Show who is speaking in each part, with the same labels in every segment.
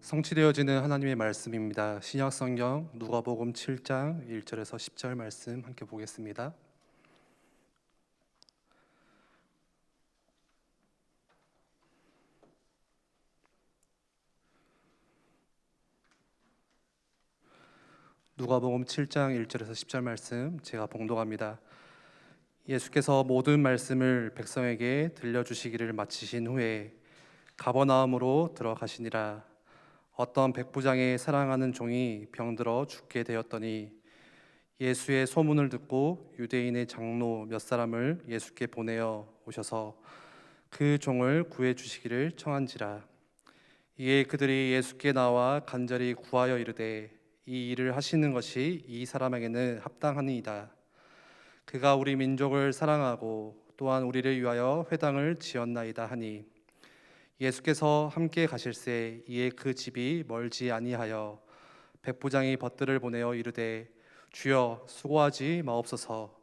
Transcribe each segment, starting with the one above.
Speaker 1: 성취되어지는 하나님의 말씀입니다. 신약성경 누가복음 7장 1절에서 10절 말씀 함께 보겠습니다. 누가복음 7장 1절에서 10절 말씀 제가 봉독합니다. 예수께서 모든 말씀을 백성에게 들려주시기를 마치신 후에 가버나움으로 들어가시니라. 어떤 백부장의 사랑하는 종이 병들어 죽게 되었더니 예수의 소문을 듣고 유대인의 장로 몇 사람을 예수께 보내어 오셔서 그 종을 구해 주시기를 청한지라. 이에 그들이 예수께 나와 간절히 구하여 이르되 이 일을 하시는 것이 이 사람에게는 합당하니이다. 그가 우리 민족을 사랑하고 또한 우리를 위하여 회당을 지었나이다 하니 예수께서 함께 가실새 이에 그 집이 멀지 아니하여 백부장이 벗들을 보내어 이르되 주여 수고하지 마옵소서.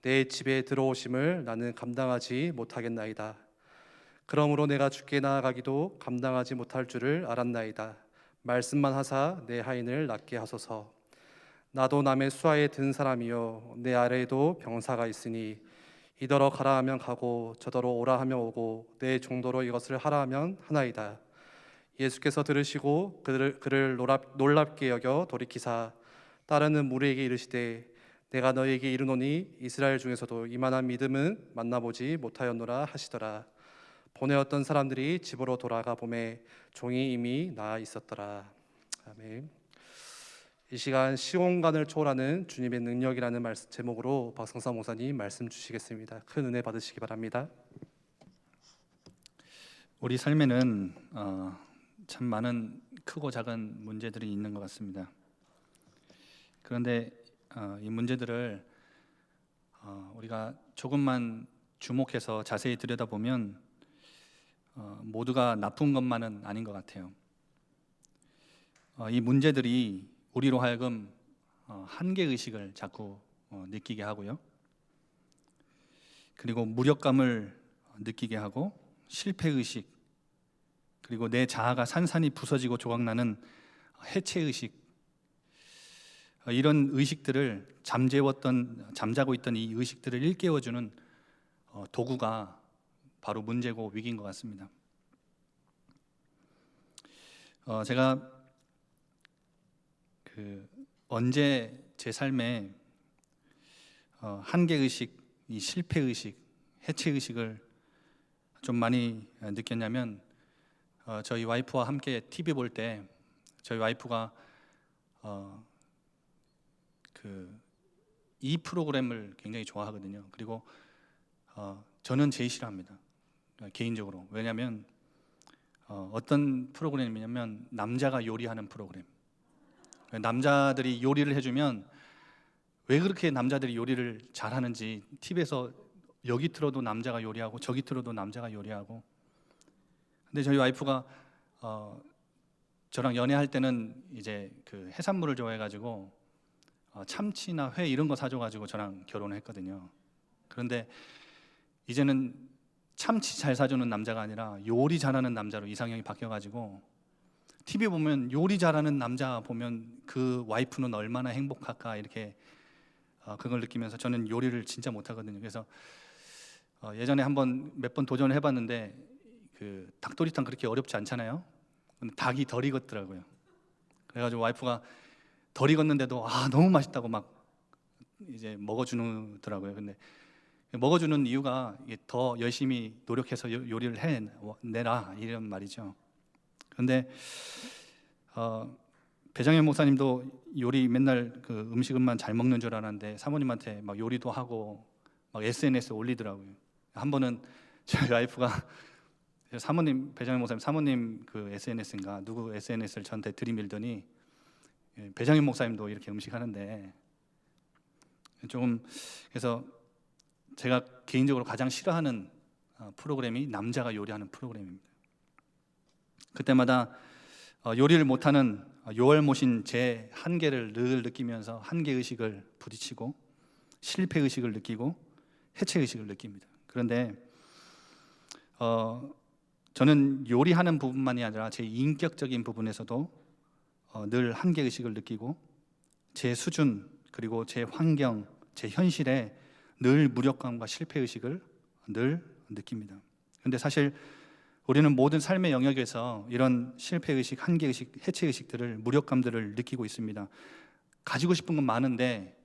Speaker 1: 내 집에 들어오심을 나는 감당하지 못하겠나이다. 그러므로 내가 주께 나아가기도 감당하지 못할 줄을 알았나이다. 말씀만 하사 내 하인을 낫게 하소서. 나도 남의 수하에 든 사람이요 내 아래에도 병사가 있으니 이더러 가라 하면 가고 저더러 오라 하면 오고 내 정도로 이것을 하라 하면 하나이다. 예수께서 들으시고 그를 놀랍게 여겨 돌이키사 따르는 무리에게 이르시되 내가 너희에게 이르노니 이스라엘 중에서도 이만한 믿음은 만나보지 못하였노라 하시더라. 보내었던 사람들이 집으로 돌아가 보매 종이 이미 나아 있었더라. 아멘. 이 시간 시공간을 초월하는 주님의 능력이라는 말씀 제목으로 박성사 목사님 말씀 주시겠습니다. 큰 은혜 받으시기 바랍니다.
Speaker 2: 우리 삶에는 참 많은 크고 작은 문제들이 있는 것 같습니다. 그런데 이 문제들을 우리가 조금만 주목해서 자세히 들여다보면 모두가 나쁜 것만은 아닌 것 같아요. 이 문제들이 우리로 하여금 한계의식을 자꾸 느끼게 하고요. 그리고 무력감을 느끼게 하고 실패의식, 그리고 내 자아가 산산이 부서지고 조각나는 해체의식, 이런 의식들을 잠자고 있던 이 의식들을 일깨워주는 도구가 바로 문제고 위기인 것 같습니다. 제가 언제 제 삶에 한계의식, 이 실패의식, 해체의식을 좀 많이 느꼈냐면 저희 와이프와 함께 TV 볼 때 저희 와이프가 이 프로그램을 굉장히 좋아하거든요. 그리고 저는 제일 싫어합니다, 개인적으로. 왜냐하면 어떤 프로그램이냐면 남자가 요리하는 프로그램. 남자들이 요리를 해주면 왜 그렇게 남자들이 요리를 잘하는지 TV에서 여기 틀어도 남자가 요리하고 저기 틀어도 남자가 요리하고. 근데 저희 와이프가 저랑 연애할 때는 이제 그 해산물을 좋아해가지고 참치나 회 이런 거 사줘가지고 저랑 결혼을 했거든요. 그런데 이제는 참치 잘 사주는 남자가 아니라 요리 잘하는 남자로 이상형이 바뀌어가지고 TV 보면 요리 잘하는 남자 보면 그 와이프는 얼마나 행복할까, 이렇게 그걸 느끼면서 저는 요리를 진짜 못하거든요. 그래서 예전에 몇 번 도전을 해봤는데 그 닭도리탕 그렇게 어렵지 않잖아요. 근데 닭이 덜 익었더라고요. 그래가지고 와이프가 덜 익었는데도 너무 맛있다고 막 이제 먹어주더라고요. 근데 먹어주는 이유가 더 열심히 노력해서 요리를 해내라 이런 말이죠. 그런데 배장현 목사님도 요리 맨날 그 음식만 잘 먹는 줄 알았는데 사모님한테 막 요리도 하고 막 SNS에 올리더라고요. 한 번은 저희 와이프가 사모님, 배장현 목사님 사모님 그 SNS인가 누구 SNS를 저한테 들이밀더니 배장현 목사님도 이렇게 음식 하는데 조금, 그래서 제가 개인적으로 가장 싫어하는 프로그램이 남자가 요리하는 프로그램입니다. 그때마다 요리를 못하는 요알못인 제 한계를 늘 느끼면서 한계의식을 부딪히고 실패의식을 느끼고 해체의식을 느낍니다. 그런데 저는 요리하는 부분만이 아니라 제 인격적인 부분에서도 늘 한계의식을 느끼고 제 수준 그리고 제 환경, 제 현실에 늘 무력감과 실패의식을 늘 느낍니다. 그런데 사실 우리는 모든 삶의 영역에서 이런 실패의식, 한계의식, 해체의식들을, 무력감들을 느끼고 있습니다. 가지고 싶은 건 많은데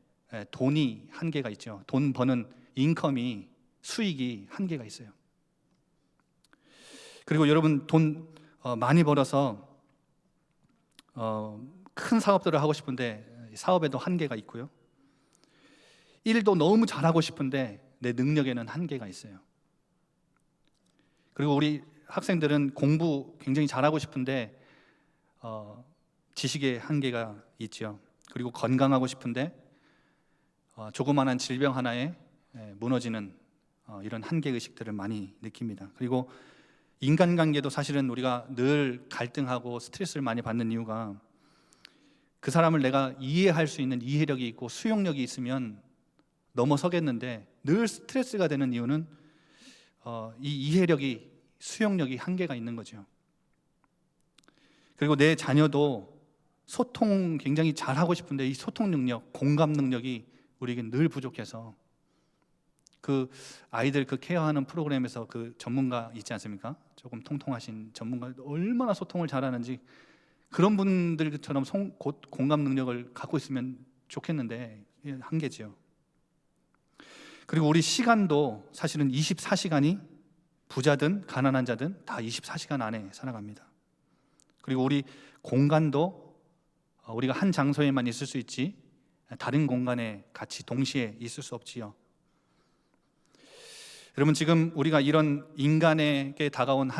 Speaker 2: 돈이 한계가 있죠. 돈 버는 인컴이, 수익이 한계가 있어요. 그리고 여러분 돈 많이 벌어서 큰 사업들을 하고 싶은데 사업에도 한계가 있고요. 일도 너무 잘하고 싶은데 내 능력에는 한계가 있어요. 그리고 우리 학생들은 공부 굉장히 잘하고 싶은데 지식의 한계가 있죠. 그리고 건강하고 싶은데 조그마한 질병 하나에 무너지는 이런 한계의식들을 많이 느낍니다. 그리고 인간관계도 사실은 우리가 늘 갈등하고 스트레스를 많이 받는 이유가 그 사람을 내가 이해할 수 있는 이해력이 있고 수용력이 있으면 넘어서겠는데 늘 스트레스가 되는 이유는 이 이해력이, 수용력이 한계가 있는 거죠. 그리고 내 자녀도 소통 굉장히 잘하고 싶은데 이 소통 능력, 공감 능력이 우리에게 늘 부족해서 그 아이들 그 케어하는 프로그램에서 그 전문가 있지 않습니까? 조금 통통하신 전문가 얼마나 소통을 잘하는지 그런 분들처럼 공감 능력을 갖고 있으면 좋겠는데 한계지요. 그리고 우리 시간도 사실은 24시간이 부자든 가난한 자든 다 24시간 안에 살아갑니다. 그리고 우리 공간도 우리가 한 장소에만 있을 수 있지 다른 공간에 같이 동시에 있을 수 없지요. 여러분 지금 우리가 이런 인간에게 다가온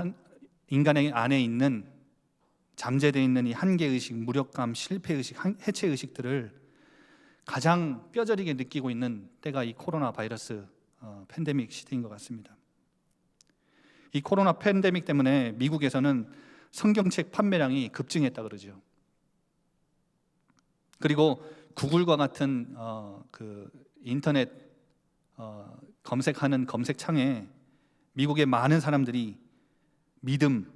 Speaker 2: 인간의 안에 있는 잠재되어 있는 이 한계의식, 무력감, 실패의식, 해체의식들을 가장 뼈저리게 느끼고 있는 때가 이 코로나 바이러스 팬데믹 시대인 것 같습니다. 이 코로나 팬데믹 때문에 미국에서는 성경책 판매량이 급증했다 그러죠. 그리고 구글과 같은 그 인터넷 검색하는 검색창에 미국의 많은 사람들이 믿음,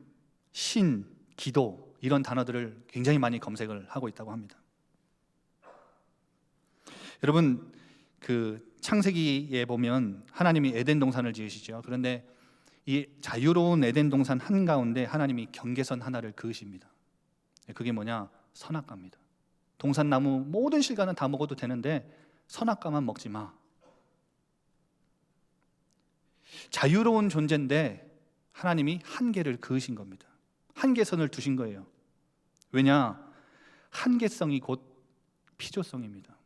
Speaker 2: 신, 기도 이런 단어들을 굉장히 많이 검색을 하고 있다고 합니다. 여러분 그 창세기에 보면 하나님이 에덴 동산을 지으시죠. 그런데 이 자유로운 에덴 동산 한가운데 하나님이 경계선 하나를 그으십니다. 그게 뭐냐? 선악과입니다. 동산나무 모든 실과는 다 먹어도 되는데 선악과만 먹지 마. 자유로운 존재인데 하나님이 한계를 그으신 겁니다. 한계선을 두신 거예요. 왜냐? 한계성이 곧 피조성입니다.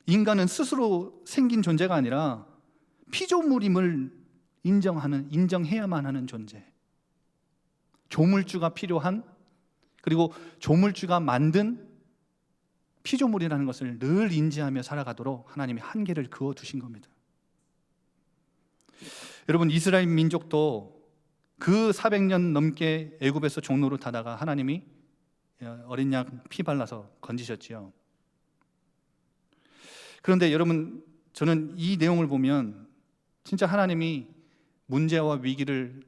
Speaker 2: 인간은 스스로 생긴 존재가 아니라 피조물임을 인정해야만 하는 존재. 조물주가 필요한, 그리고 조물주가 만든 피조물이라는 것을 늘 인지하며 살아가도록 하나님이 한계를 그어 두신 겁니다. 여러분 이스라엘 민족도 그 400년 넘게 애굽에서 종노릇 하다가 하나님이 어린 양 피 발라서 건지셨지요. 그런데 여러분 저는 이 내용을 보면 진짜 하나님이 문제와 위기를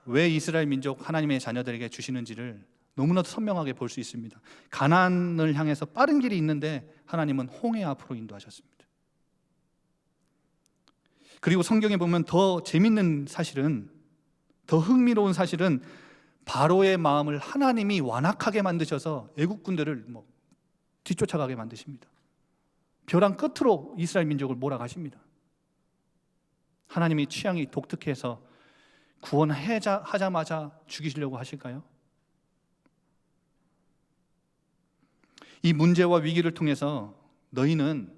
Speaker 2: 왜 이스라엘 민족 하나님의 자녀들에게 주시는지를 너무나도 선명하게 볼 수 있습니다. 가나안을 향해서 빠른 길이 있는데 하나님은 홍해 앞으로 인도하셨습니다. 그리고 성경에 보면 더 재밌는 사실은, 더 흥미로운 사실은 바로의 마음을 하나님이 완악하게 만드셔서 애국 군대를 뒤쫓아가게 만드십니다. 벼랑 끝으로 이스라엘 민족을 몰아가십니다. 하나님이 취향이 독특해서 구원하자마자 죽이시려고 하실까요? 이 문제와 위기를 통해서 너희는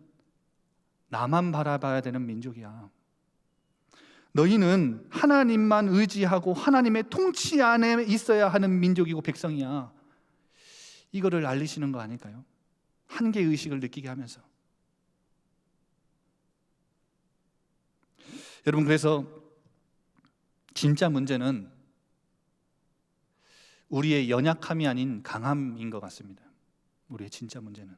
Speaker 2: 나만 바라봐야 되는 민족이야. 너희는 하나님만 의지하고 하나님의 통치 안에 있어야 하는 민족이고 백성이야. 이거를 알리시는 거 아닐까요? 한계의식을 느끼게 하면서. 여러분 그래서 진짜 문제는 우리의 연약함이 아닌 강함인 것 같습니다. 우리의 진짜 문제는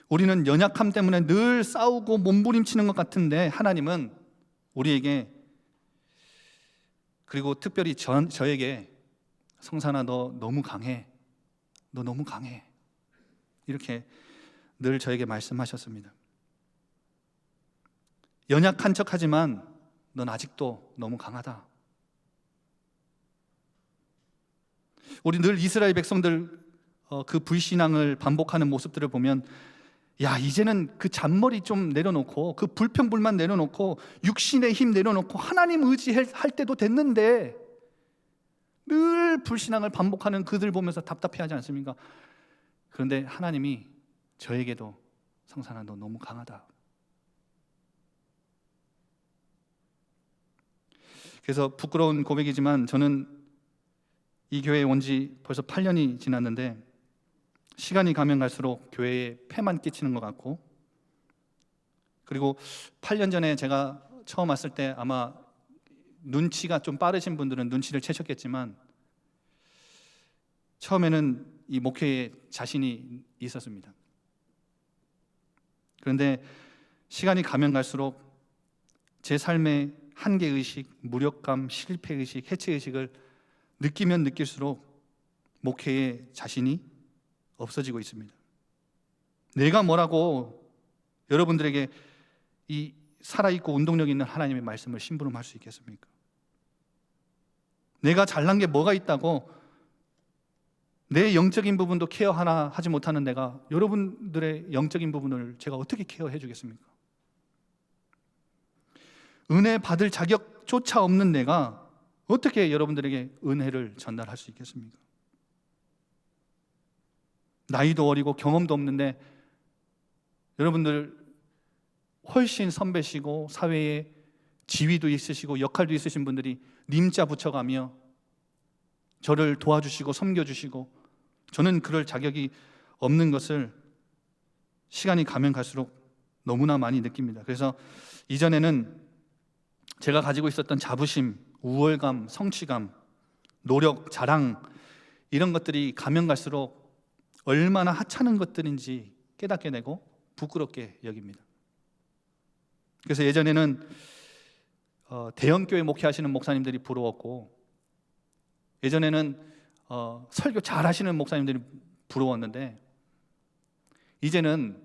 Speaker 2: 우리는 연약함 때문에 늘 싸우고 몸부림치는 것 같은데 하나님은 우리에게 그리고 특별히 저에게 성산아 너 너무 강해. 너 너무 강해. 이렇게 늘 저에게 말씀하셨습니다. 연약한 척하지만 넌 아직도 너무 강하다. 우리 늘 이스라엘 백성들 그 불신앙을 반복하는 모습들을 보면 야 이제는 그 잔머리 좀 내려놓고 그 불평불만 내려놓고 육신의 힘 내려놓고 하나님 의지할 때도 됐는데 늘 불신앙을 반복하는 그들 보면서 답답해하지 않습니까? 그런데 하나님이 저에게도 성산아 너 너무 강하다. 그래서 부끄러운 고백이지만 저는 이 교회에 온 지 벌써 8년이 지났는데 시간이 가면 갈수록 교회에 폐만 끼치는 것 같고, 그리고 8년 전에 제가 처음 왔을 때 아마 눈치가 좀 빠르신 분들은 눈치를 채셨겠지만 처음에는 이 목회에 자신이 있었습니다. 그런데 시간이 가면 갈수록 제 삶의 한계의식, 무력감, 실패의식, 해체의식을 느끼면 느낄수록 목회에 자신이 없어지고 있습니다. 내가 뭐라고 여러분들에게 이 살아있고 운동력 있는 하나님의 말씀을 심부름할 수 있겠습니까? 내가 잘난 게 뭐가 있다고 내 영적인 부분도 케어 하나 하지 못하는 내가 여러분들의 영적인 부분을 제가 어떻게 케어해 주겠습니까? 은혜 받을 자격조차 없는 내가 어떻게 여러분들에게 은혜를 전달할 수 있겠습니까? 나이도 어리고 경험도 없는데 여러분들 훨씬 선배시고 사회에 지위도 있으시고 역할도 있으신 분들이 님자 붙여가며 저를 도와주시고 섬겨주시고 저는 그럴 자격이 없는 것을 시간이 가면 갈수록 너무나 많이 느낍니다. 그래서 이전에는 제가 가지고 있었던 자부심, 우월감, 성취감, 노력, 자랑 이런 것들이 가면 갈수록 얼마나 하찮은 것들인지 깨닫게 되고 부끄럽게 여깁니다. 그래서 예전에는 대형교회 목회하시는 목사님들이 부러웠고, 예전에는 설교 잘하시는 목사님들이 부러웠는데, 이제는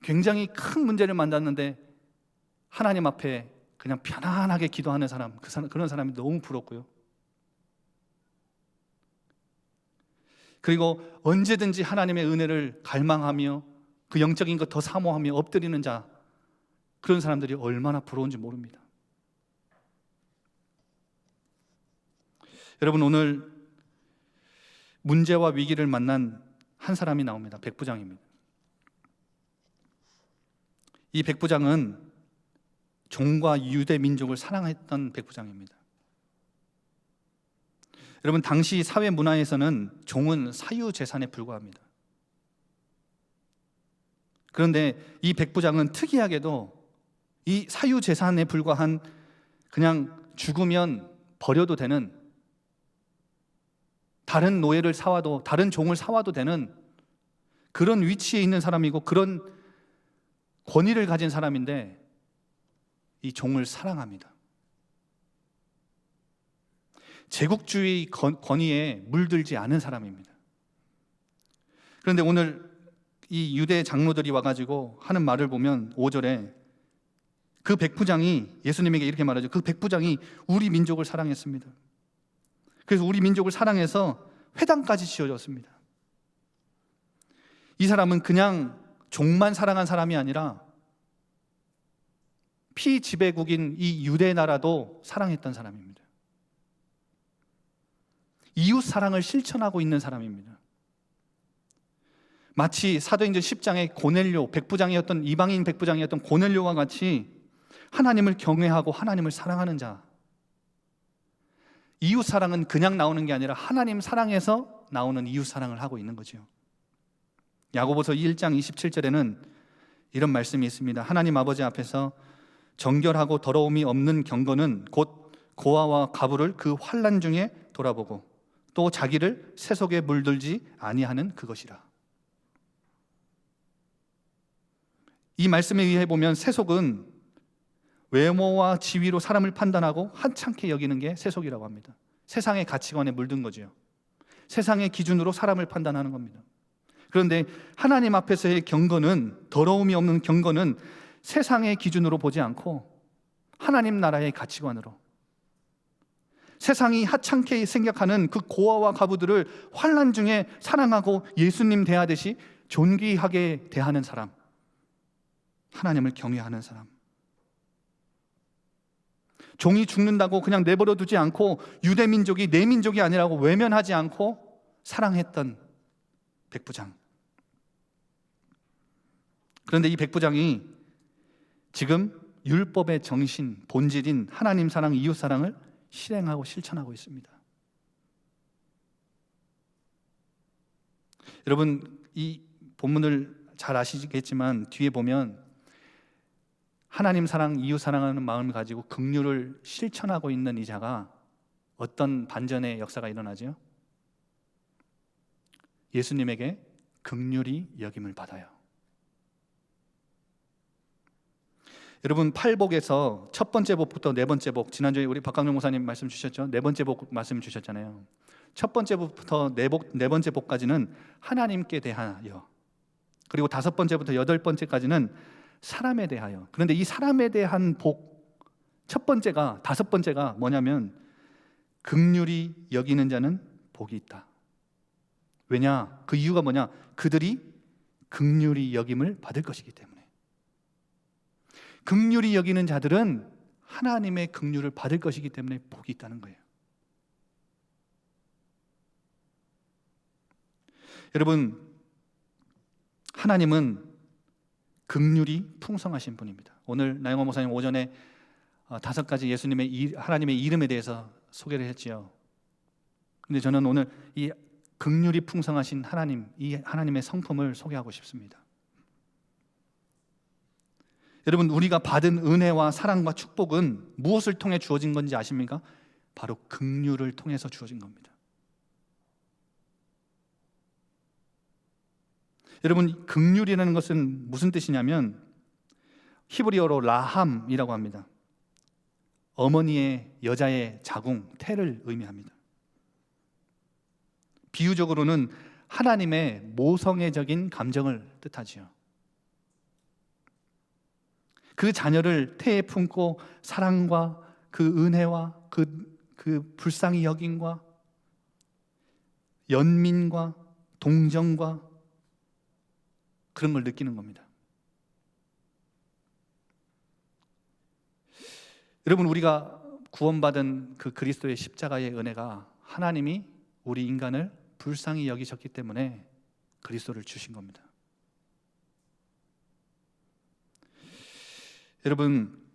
Speaker 2: 굉장히 큰 문제를 만났는데 하나님 앞에 그냥 편안하게 기도하는 사람, 그런 사람이 너무 부럽고요. 그리고 언제든지 하나님의 은혜를 갈망하며 그 영적인 것 더 사모하며 엎드리는 자, 그런 사람들이 얼마나 부러운지 모릅니다. 여러분, 오늘 문제와 위기를 만난 한 사람이 나옵니다. 백부장입니다. 이 백부장은 종과 유대 민족을 사랑했던 백부장입니다. 여러분, 당시 사회 문화에서는 종은 사유재산에 불과합니다. 그런데 이 백부장은 특이하게도 이 사유재산에 불과한, 그냥 죽으면 버려도 되는, 다른 노예를 사와도, 다른 종을 사와도 되는 그런 위치에 있는 사람이고 그런 권위를 가진 사람인데 이 종을 사랑합니다. 제국주의 권위에 물들지 않은 사람입니다. 그런데 오늘 이 유대 장로들이 와가지고 하는 말을 보면 5절에 그 백부장이 예수님에게 이렇게 말하죠. 그 백부장이 우리 민족을 사랑했습니다. 그래서 우리 민족을 사랑해서 회당까지 지어줬습니다. 이 사람은 그냥 종만 사랑한 사람이 아니라 피지배국인 이 유대 나라도 사랑했던 사람입니다. 이웃 사랑을 실천하고 있는 사람입니다. 마치 사도행전 10장의 고넬료, 백부장이었던, 이방인 백부장이었던 고넬료와 같이 하나님을 경외하고 하나님을 사랑하는 자. 이웃 사랑은 그냥 나오는 게 아니라 하나님 사랑에서 나오는 이웃 사랑을 하고 있는 거죠. 야고보서 1장 27절에는 이런 말씀이 있습니다. 하나님 아버지 앞에서 정결하고 더러움이 없는 경건은 곧 고아와 가부를 그 환난 중에 돌아보고 또 자기를 세속에 물들지 아니하는 그것이라. 이 말씀에 의해 보면 세속은 외모와 지위로 사람을 판단하고 하찮게 여기는 게 세속이라고 합니다. 세상의 가치관에 물든 거죠. 세상의 기준으로 사람을 판단하는 겁니다. 그런데 하나님 앞에서의 경건은, 더러움이 없는 경건은 세상의 기준으로 보지 않고 하나님 나라의 가치관으로, 세상이 하찮게 생각하는 그 고아와 과부들을 환난 중에 사랑하고 예수님 대하듯이 존귀하게 대하는 사람, 하나님을 경외하는 사람, 종이 죽는다고 그냥 내버려 두지 않고 유대 민족이 내 민족이 아니라고 외면하지 않고 사랑했던 백부장. 그런데 이 백부장이 지금 율법의 정신, 본질인 하나님 사랑, 이웃 사랑을 실행하고 실천하고 있습니다. 여러분, 이 본문을 잘 아시겠지만 뒤에 보면 하나님 사랑, 이웃 사랑하는 마음을 가지고 긍휼을 실천하고 있는 이 자가 어떤 반전의 역사가 일어나죠? 예수님에게 긍휼히 여김을 받아요. 여러분, 팔복에서 첫 번째 복부터 네 번째 복, 지난주에 우리 박강용 목사님 말씀 주셨죠? 네 번째 복 말씀 주셨잖아요. 첫 번째 복부터 네 번째 복까지는 하나님께 대하여, 그리고 다섯 번째부터 여덟 번째까지는 사람에 대하여. 그런데 이 사람에 대한 복, 첫 번째가, 다섯 번째가 뭐냐면 긍휼히 여기는 자는 복이 있다. 왜냐? 그 이유가 뭐냐? 그들이 긍휼히 여김을 받을 것이기 때문에. 긍휼히 여기는 자들은 하나님의 긍휼을 받을 것이기 때문에 복이 있다는 거예요. 여러분, 하나님은 긍휼이 풍성하신 분입니다. 오늘 나영원 목사님 오전에 5가지 예수님의 하나님의 이름에 대해서 소개를 했지요. 근데 저는 오늘 이 긍휼이 풍성하신 하나님, 이 하나님의 성품을 소개하고 싶습니다. 여러분, 우리가 받은 은혜와 사랑과 축복은 무엇을 통해 주어진 건지 아십니까? 바로 긍휼을 통해서 주어진 겁니다. 여러분, 긍휼이라는 것은 무슨 뜻이냐면 히브리어로 라함이라고 합니다. 어머니의 여자의 자궁, 태를 의미합니다. 비유적으로는 하나님의 모성애적인 감정을 뜻하지요. 그 자녀를 태에 품고 사랑과 그 은혜와 그 불쌍히 여김과 연민과 동정과 그런 걸 느끼는 겁니다. 여러분, 우리가 구원받은 그 그리스도의 십자가의 은혜가 하나님이 우리 인간을 불쌍히 여기셨기 때문에 그리스도를 주신 겁니다. 여러분,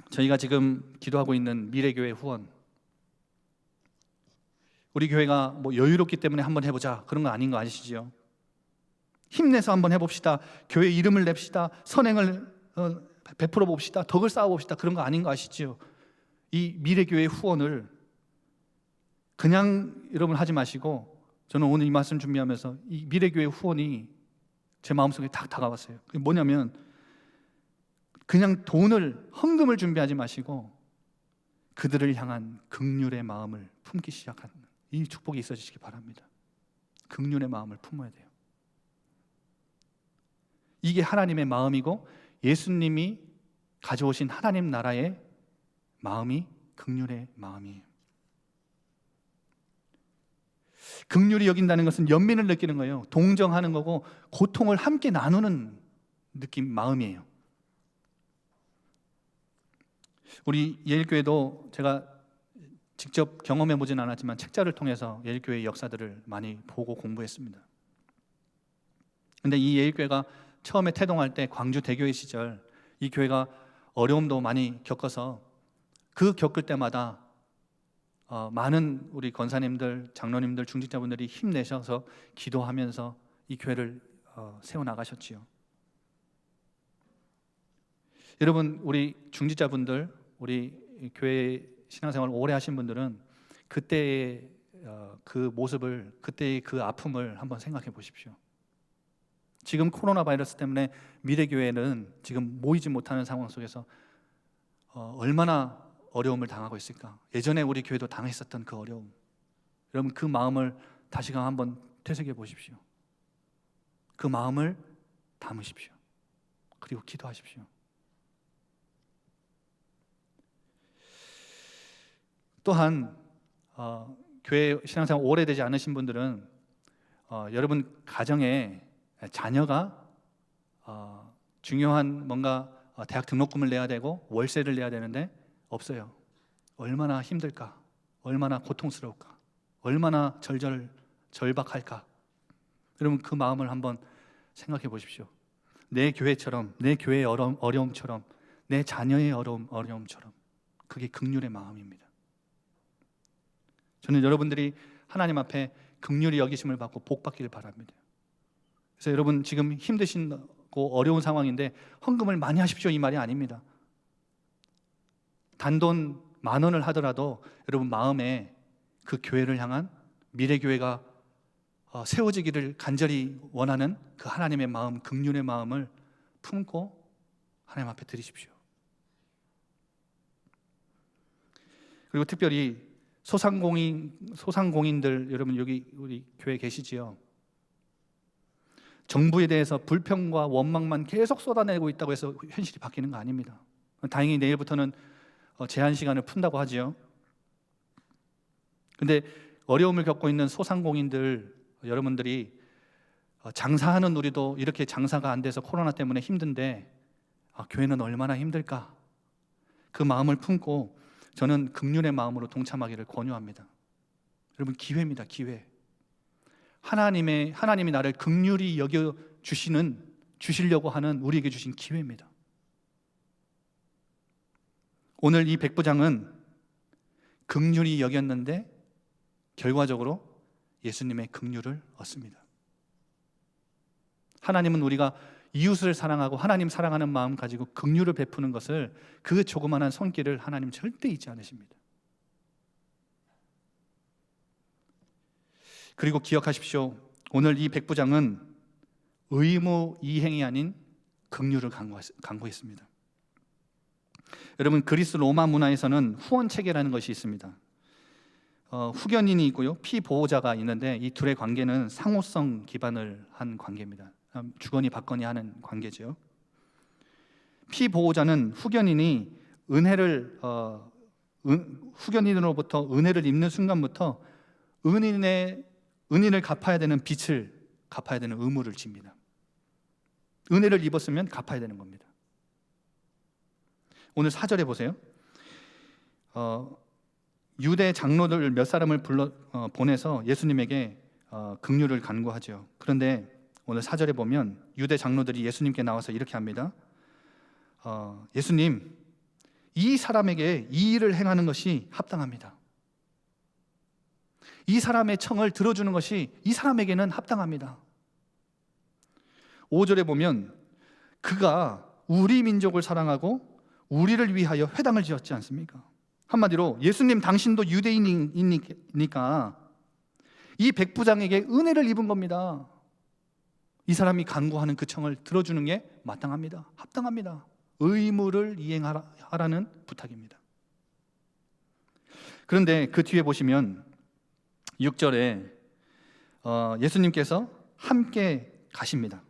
Speaker 2: 저희가 지금 기도하고 있는 미래교회 후원, 우리 교회가 뭐 여유롭기 때문에 한번 해보자 그런 거 아닌 거 아시죠? 힘내서 한번 해봅시다, 교회 이름을 냅시다, 선행을 베풀어 봅시다, 덕을 쌓아 봅시다 그런 거 아닌 거 아시죠? 이 미래교회 후원을 그냥 여러분 하지 마시고, 저는 오늘 이 말씀 준비하면서 이 미래교회 후원이 제 마음속에 딱 다가왔어요. 그게 뭐냐면 그냥 돈을, 헌금을 준비하지 마시고 그들을 향한 긍휼의 마음을 품기 시작하는 이 축복이 있어지시기 바랍니다. 긍휼의 마음을 품어야 돼요. 이게 하나님의 마음이고 예수님이 가져오신 하나님 나라의 마음이 긍휼의 마음이에요. 긍휼히 여긴다는 것은 연민을 느끼는 거예요. 동정하는 거고 고통을 함께 나누는 느낌, 마음이에요. 우리 예일교회도 제가 직접 경험해 보진 않았지만 책자를 통해서 예일교회의 역사들을 많이 보고 공부했습니다. 근데 이 예일교회가 처음에 태동할 때 광주 대교회 시절 이 교회가 어려움도 많이 겪어서 그 겪을 때마다 많은 우리 권사님들, 장로님들, 중직자분들이 힘내셔서 기도하면서 이 교회를 세워나가셨지요. 여러분, 우리 중직자분들, 우리 교회 신앙생활 오래 하신 분들은 그때의 그 모습을, 그때의 그 아픔을 한번 생각해 보십시오. 지금 코로나 바이러스 때문에 미래교회는 지금 모이지 못하는 상황 속에서 얼마나 어려움을 당하고 있을까? 예전에 우리 교회도 당했었던 그 어려움. 여러분 그 마음을 다시금 한번 되새겨 보십시오. 그 마음을 담으십시오. 그리고 기도하십시오. 또한 교회 신앙생활 오래되지 않으신 분들은 여러분 가정에 자녀가 중요한 뭔가 대학 등록금을 내야 되고 월세를 내야 되는데 없어요. 얼마나 힘들까? 얼마나 고통스러울까? 얼마나 절박할까? 여러분 그 마음을 한번 생각해 보십시오. 내 교회처럼, 내 교회의 어려움처럼, 내 자녀의 어려움처럼 그게 긍휼의 마음입니다. 저는 여러분들이 하나님 앞에 긍휼히 여기심을 받고 복 받기를 바랍니다. 그래서 여러분 지금 힘드시고 어려운 상황인데 헌금을 많이 하십시오 이 말이 아닙니다. 단돈 10,000원을 하더라도 여러분 마음에 그 교회를 향한 미래교회가 세워지기를 간절히 원하는 그 하나님의 마음, 긍휼의 마음을 품고 하나님 앞에 드리십시오. 그리고 특별히 소상공인들 여러분 여기 우리 교회 계시지요? 정부에 대해서 불평과 원망만 계속 쏟아내고 있다고 해서 현실이 바뀌는 거 아닙니다. 다행히 내일부터는 제한 시간을 푼다고 하지요. 근데 어려움을 겪고 있는 소상공인들 여러분들이 장사하는 우리도 이렇게 장사가 안 돼서 코로나 때문에 힘든데 교회는 얼마나 힘들까? 그 마음을 품고 저는 긍휼의 마음으로 동참하기를 권유합니다. 여러분 기회입니다. 기회. 하나님이 나를 긍휼히 여겨 주시려고 하는 우리에게 주신 기회입니다. 오늘 이 백부장은 긍휼히 여겼는데 결과적으로 예수님의 긍휼을 얻습니다. 하나님은 우리가 이웃을 사랑하고 하나님 사랑하는 마음 가지고 긍휼을 베푸는 것을 그 조그마한 손길을 하나님 절대 잊지 않으십니다. 그리고 기억하십시오. 오늘 이 백부장은 의무 이행이 아닌 긍휼을 강구했습니다. 여러분 그리스 로마 문화에서는 후원 체계라는 것이 있습니다. 후견인이 있고요, 피보호자가 있는데 이 둘의 관계는 상호성 기반을 한 관계입니다. 주거니 받거니 하는 관계죠. 피보호자는 후견인으로부터 은혜를 입는 순간부터 은인을 갚아야 되는 빚을 갚아야 되는 의무를 집니다. 은혜를 입었으면 갚아야 되는 겁니다. 오늘 4절에 보세요. 유대 장로들 몇 사람을 보내서 예수님에게 긍휼을 간구하죠. 그런데 오늘 4절에 보면 유대 장로들이 예수님께 나와서 이렇게 합니다. 예수님, 이 사람에게 이 일을 행하는 것이 합당합니다. 이 사람의 청을 들어주는 것이 이 사람에게는 합당합니다. 5절에 보면 그가 우리 민족을 사랑하고 우리를 위하여 회당을 지었지 않습니까? 한마디로 예수님 당신도 유대인이니까 이 백부장에게 은혜를 입은 겁니다. 이 사람이 간구하는 그 청을 들어주는 게 마땅합니다. 합당합니다. 의무를 이행하라는 부탁입니다. 그런데 그 뒤에 보시면 6절에 예수님께서 함께 가십니다.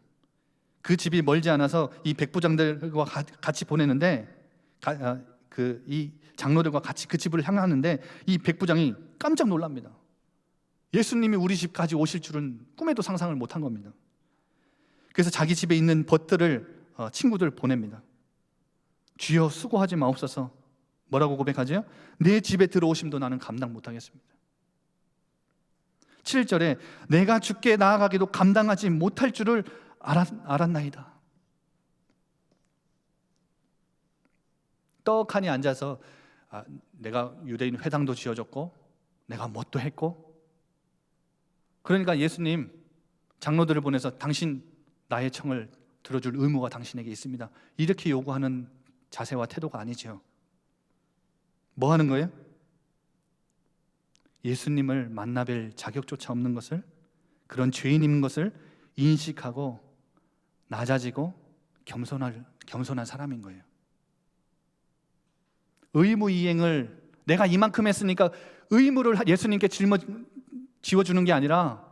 Speaker 2: 그 집이 멀지 않아서 이 백부장들과 같이 보내는데 이 장로들과 같이 그 집을 향하는데 이 백부장이 깜짝 놀랍니다. 예수님이 우리 집까지 오실 줄은 꿈에도 상상을 못한 겁니다. 그래서 자기 집에 있는 벗들을 친구들 보냅니다. 주여 수고하지 마옵소서. 뭐라고 고백하죠? 내 집에 들어오심도 나는 감당 못하겠습니다. 7절에 내가 주께 나아가기도 감당하지 못할 줄을 알았나이다. 떡하니 앉아서 내가 유대인 회당도 지어줬고 내가 뭣도 했고, 그러니까 예수님 장로들을 보내서 당신 나의 청을 들어줄 의무가 당신에게 있습니다. 이렇게 요구하는 자세와 태도가 아니죠. 뭐 하는 거예요? 예수님을 만나뵐 자격조차 없는 것을, 그런 죄인인 것을 인식하고 낮아지고 겸손한 사람인 거예요. 의무 이행을 내가 이만큼 했으니까 의무를 예수님께 지워주는 게 아니라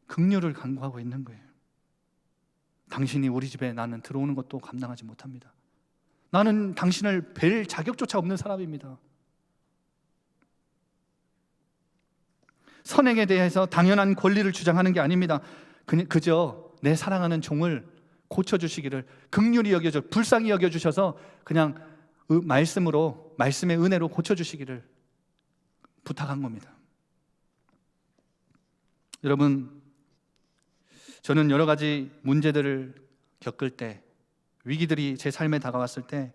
Speaker 2: 긍휼을 간구하고 있는 거예요. 당신이 우리 집에 나는 들어오는 것도 감당하지 못합니다. 나는 당신을 뵐 자격조차 없는 사람입니다. 선행에 대해서 당연한 권리를 주장하는 게 아닙니다. 그저 내 사랑하는 종을 고쳐주시기를 긍휼히 여겨줘, 불쌍히 여겨주셔서 그냥 말씀의 은혜로 고쳐주시기를 부탁한 겁니다. 여러분, 저는 여러 가지 문제들을 겪을 때, 위기들이 제 삶에 다가왔을 때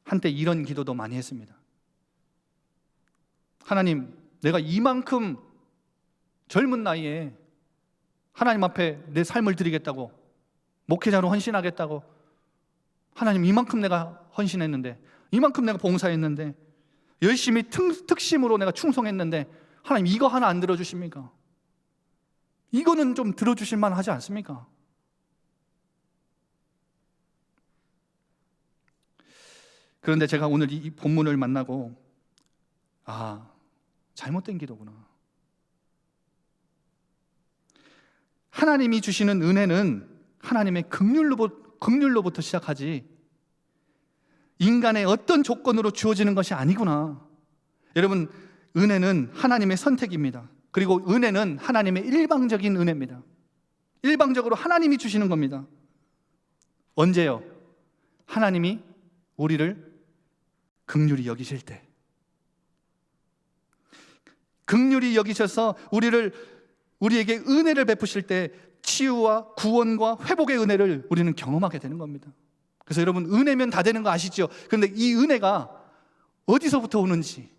Speaker 2: 한때 이런 기도도 많이 했습니다. 하나님, 내가 이만큼 젊은 나이에 하나님 앞에 내 삶을 드리겠다고, 목회자로 헌신하겠다고, 하나님 이만큼 내가 헌신했는데, 이만큼 내가 봉사했는데, 열심히 특심으로 내가 충성했는데 하나님 이거 하나 안 들어주십니까? 이거는 좀 들어주실 만하지 않습니까? 그런데 제가 오늘 이 본문을 만나고 잘못된 기도구나. 하나님이 주시는 은혜는 하나님의 긍휼로부터 시작하지 인간의 어떤 조건으로 주어지는 것이 아니구나. 여러분, 은혜는 하나님의 선택입니다. 그리고 은혜는 하나님의 일방적인 은혜입니다. 일방적으로 하나님이 주시는 겁니다. 언제요? 하나님이 우리를 긍휼히 여기실 때, 긍휼히 여기셔서 우리에게 은혜를 베푸실 때 치유와 구원과 회복의 은혜를 우리는 경험하게 되는 겁니다. 그래서 여러분, 은혜면 다 되는 거 아시죠? 그런데 이 은혜가 어디서부터 오는지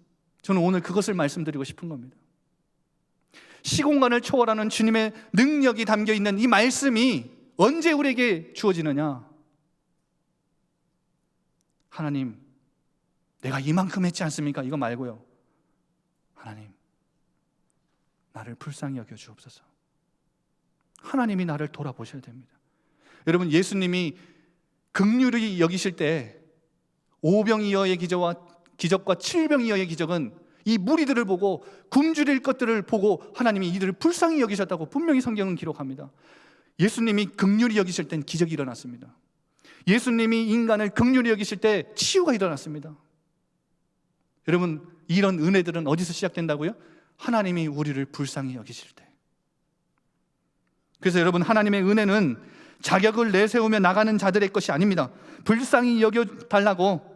Speaker 2: 저는 오늘 그것을 말씀드리고 싶은 겁니다. 시공간을 초월하는 주님의 능력이 담겨있는 이 말씀이 언제 우리에게 주어지느냐? 하나님, 내가 이만큼 했지 않습니까? 이거 말고요. 하나님, 나를 불쌍히 여겨 주옵소서. 하나님이 나를 돌아보셔야 됩니다. 여러분, 예수님이 긍휼히 여기실 때 오병이어의 기적과 칠병이어의 기적은 이 무리들을 보고 굶주릴 것들을 보고 하나님이 이들을 불쌍히 여기셨다고 분명히 성경은 기록합니다. 예수님이 긍휼히 여기실 땐 기적이 일어났습니다. 예수님이 인간을 긍휼히 여기실 때 치유가 일어났습니다. 여러분, 이런 은혜들은 어디서 시작된다고요? 하나님이 우리를 불쌍히 여기실 때. 그래서 여러분, 하나님의 은혜는 자격을 내세우며 나가는 자들의 것이 아닙니다. 불쌍히 여겨달라고,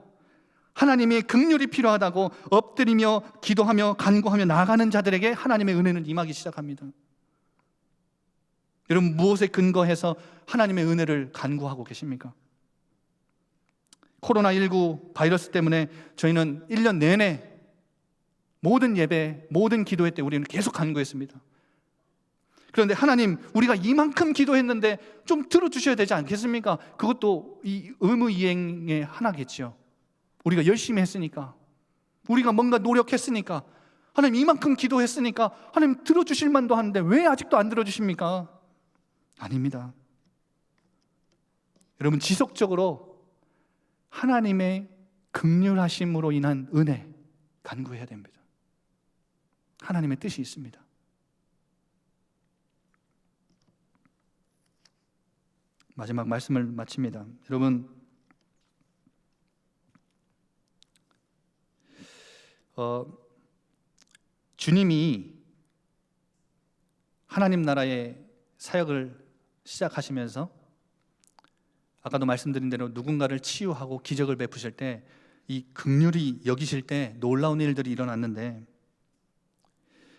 Speaker 2: 하나님의 긍휼이 필요하다고 엎드리며 기도하며 간구하며 나아가는 자들에게 하나님의 은혜는 임하기 시작합니다. 여러분, 무엇에 근거해서 하나님의 은혜를 간구하고 계십니까? 코로나19 바이러스 때문에 저희는 1년 내내 모든 예배, 모든 기도회 때 우리는 계속 간구했습니다. 그런데 하나님, 우리가 이만큼 기도했는데 좀 들어주셔야 되지 않겠습니까? 그것도 이 의무 이행의 하나겠죠. 우리가 열심히 했으니까, 우리가 뭔가 노력했으니까, 하나님 이만큼 기도했으니까 하나님 들어주실 만도 하는데 왜 아직도 안 들어주십니까? 아닙니다. 여러분, 지속적으로 하나님의 긍휼하심으로 인한 은혜 간구해야 됩니다. 하나님의 뜻이 있습니다. 마지막 말씀을 마칩니다. 여러분, 주님이 하나님 나라의 사역을 시작하시면서 아까도 말씀드린 대로 누군가를 치유하고 기적을 베푸실 때, 이 긍휼히 여기실 때 놀라운 일들이 일어났는데,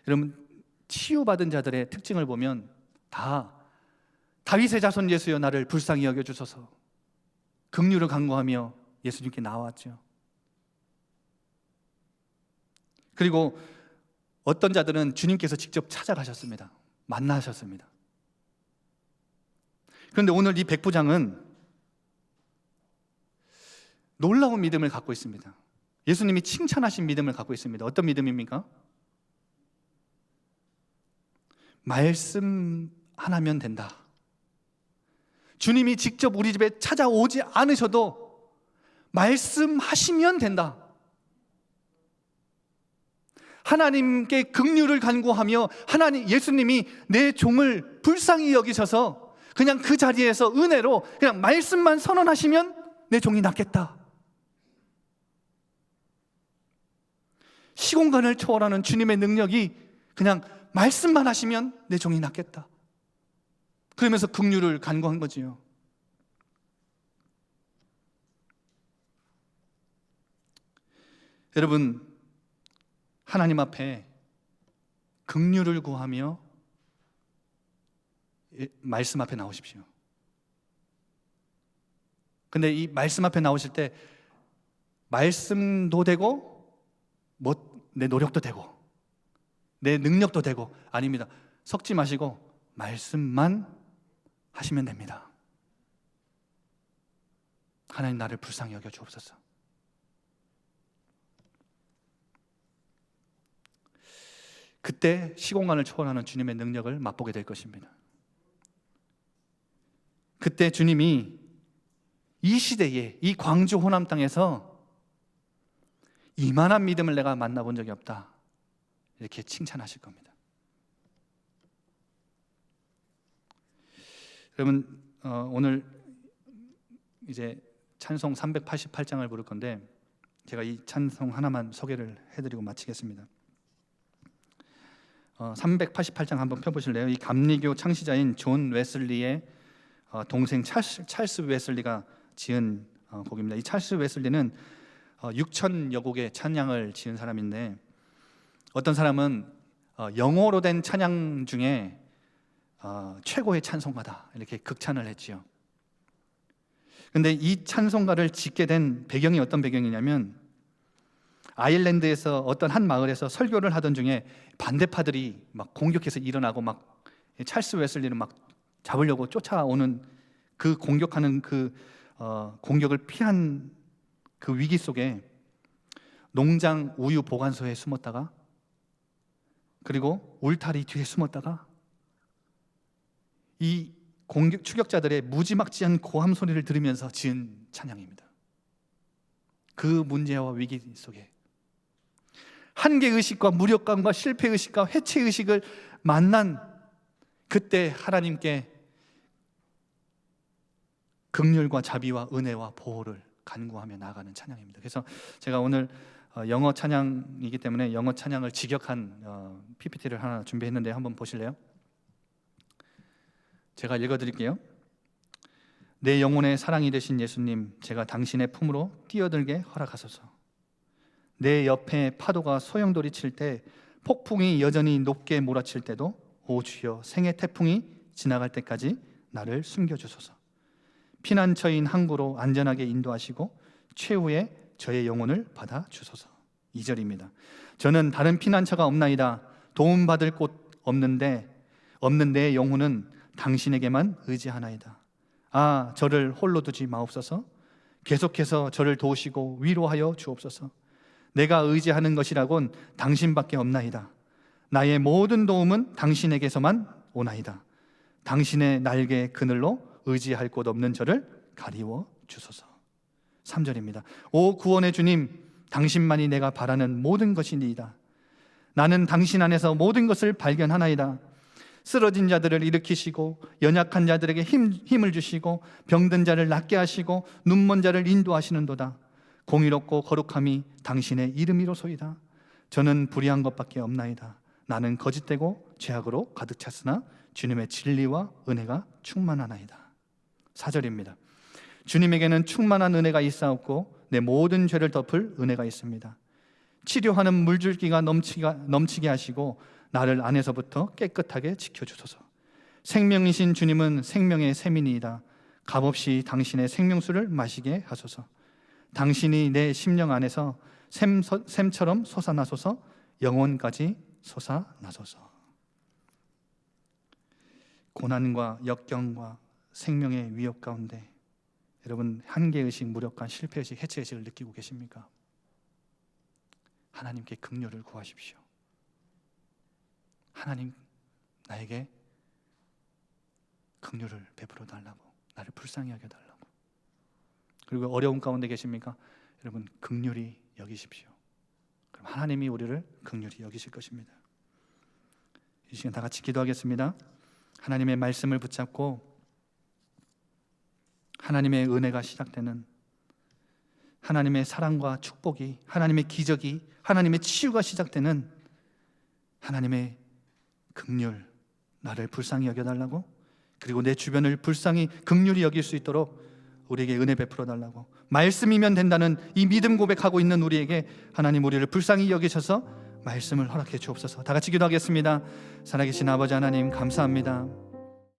Speaker 2: 여러분, 치유받은 자들의 특징을 보면 다 다윗의 자손 예수여 나를 불쌍히 여겨주소서 긍휼을 간구하며 예수님께 나왔죠. 그리고 어떤 자들은 주님께서 직접 찾아가셨습니다. 만나셨습니다. 그런데 오늘 이 백부장은 놀라운 믿음을 갖고 있습니다. 예수님이 칭찬하신 믿음을 갖고 있습니다. 어떤 믿음입니까? 말씀 하나면 된다. 주님이 직접 우리 집에 찾아오지 않으셔도 말씀하시면 된다. 하나님께 긍휼을 간구하며 예수님이 내 종을 불쌍히 여기셔서 그냥 그 자리에서 은혜로 그냥 말씀만 선언하시면 내 종이 낫겠다. 시공간을 초월하는 주님의 능력이 그냥 말씀만 하시면 내 종이 낫겠다. 그러면서 긍휼을 간구한 거지요. 여러분, 하나님 앞에 긍휼을 구하며 말씀 앞에 나오십시오. 근데 이 말씀 앞에 나오실 때 말씀도 되고 내 노력도 되고 내 능력도 되고 아닙니다. 섞지 마시고 말씀만 하시면 됩니다. 하나님, 나를 불쌍히 여겨 주옵소서. 그때 시공간을 초월하는 주님의 능력을 맛보게 될 것입니다. 그때 주님이 이 시대에, 이 광주 호남 땅에서 이만한 믿음을 내가 만나본 적이 없다, 이렇게 칭찬하실 겁니다. 여러분, 오늘 이제 찬송 388장을 부를 건데 제가 이 찬송 하나만 소개를 해드리고 마치겠습니다. 388장 한번 펴보실래요? 이 감리교 창시자인 존 웨슬리의 동생 찰스 웨슬리가 지은 곡입니다. 이 찰스 웨슬리는 6,000여 곡의 찬양을 지은 사람인데, 어떤 사람은 영어로 된 찬양 중에 최고의 찬송가다, 이렇게 극찬을 했지요. 근데 이 찬송가를 짓게 된 배경이 어떤 배경이냐면, 아일랜드에서 어떤 한 마을에서 설교를 하던 중에 반대파들이 막 공격해서 일어나고 막 찰스 웨슬리를 막 잡으려고 쫓아오는 그 공격하는 그 공격을 피한 그 위기 속에 농장 우유 보관소에 숨었다가, 그리고 울타리 뒤에 숨었다가 이 공격 추격자들의 무지막지한 고함 소리를 들으면서 지은 찬양입니다. 그 문제와 위기 속에 한계의식과 무력감과 실패의식과 해체의식을 만난 그때 하나님께 긍휼과 자비와 은혜와 보호를 간구하며 나아가는 찬양입니다. 그래서 제가 오늘 영어 찬양이기 때문에 영어 찬양을 직역한 PPT를 하나 준비했는데 한번 보실래요? 제가 읽어드릴게요. 내 영혼의 사랑이 되신 예수님, 제가 당신의 품으로 뛰어들게 허락하소서. 내 옆에 파도가 소용돌이 칠 때, 폭풍이 여전히 높게 몰아칠 때도 오 주여, 생의 태풍이 지나갈 때까지 나를 숨겨주소서. 피난처인 항구로 안전하게 인도하시고 최후의 저의 영혼을 받아주소서. 2절입니다. 저는 다른 피난처가 없나이다. 도움받을 곳 없는 내 영혼은 당신에게만 의지하나이다. 아, 저를 홀로 두지 마옵소서. 계속해서 저를 도우시고 위로하여 주옵소서. 내가 의지하는 것이라곤 당신밖에 없나이다. 나의 모든 도움은 당신에게서만 오나이다. 당신의 날개 그늘로 의지할 곳 없는 저를 가리워 주소서. 3절입니다. 오 구원의 주님, 당신만이 내가 바라는 모든 것이니이다. 나는 당신 안에서 모든 것을 발견하나이다. 쓰러진 자들을 일으키시고 연약한 자들에게 힘을 주시고 병든 자를 낫게 하시고 눈먼 자를 인도하시는도다. 공의롭고 거룩함이 당신의 이름이로소이다. 저는 불의한 것밖에 없나이다. 나는 거짓되고 죄악으로 가득 찼으나 주님의 진리와 은혜가 충만하나이다. 4절입니다. 주님에게는 충만한 은혜가 있사옵고 내 모든 죄를 덮을 은혜가 있습니다. 치료하는 물줄기가 넘치게 하시고 나를 안에서부터 깨끗하게 지켜주소서. 생명이신 주님은 생명의 샘이니이다. 값없이 당신의 생명수를 마시게 하소서. 당신이 내 심령 안에서 샘처럼 솟아나소서. 영혼까지 솟아나소서. 고난과 역경과 생명의 위협 가운데 여러분, 한계의식, 무력감, 실패의식, 해체의식을 느끼고 계십니까? 하나님께 긍휼을 구하십시오. 하나님, 나에게 긍휼을 베풀어 달라고, 나를 불쌍히 여겨 달라고. 그리고 어려움 가운데 계십니까? 여러분, 긍휼히 여기십시오. 그럼 하나님이 우리를 긍휼히 여기실 것입니다. 이 시간 다 같이 기도하겠습니다. 하나님의 말씀을 붙잡고 하나님의 은혜가 시작되는, 하나님의 사랑과 축복이, 하나님의 기적이, 하나님의 치유가 시작되는 하나님의 긍휼, 나를 불쌍히 여겨달라고, 그리고 내 주변을 불쌍히 긍휼히 여길 수 있도록 우리에게 은혜 베풀어 달라고, 말씀이면 된다는 이 믿음 고백하고 있는 우리에게 하나님 우리를 불쌍히 여기셔서 말씀을 허락해 주옵소서. 다 같이 기도하겠습니다. 살아계신 아버지 하나님 감사합니다.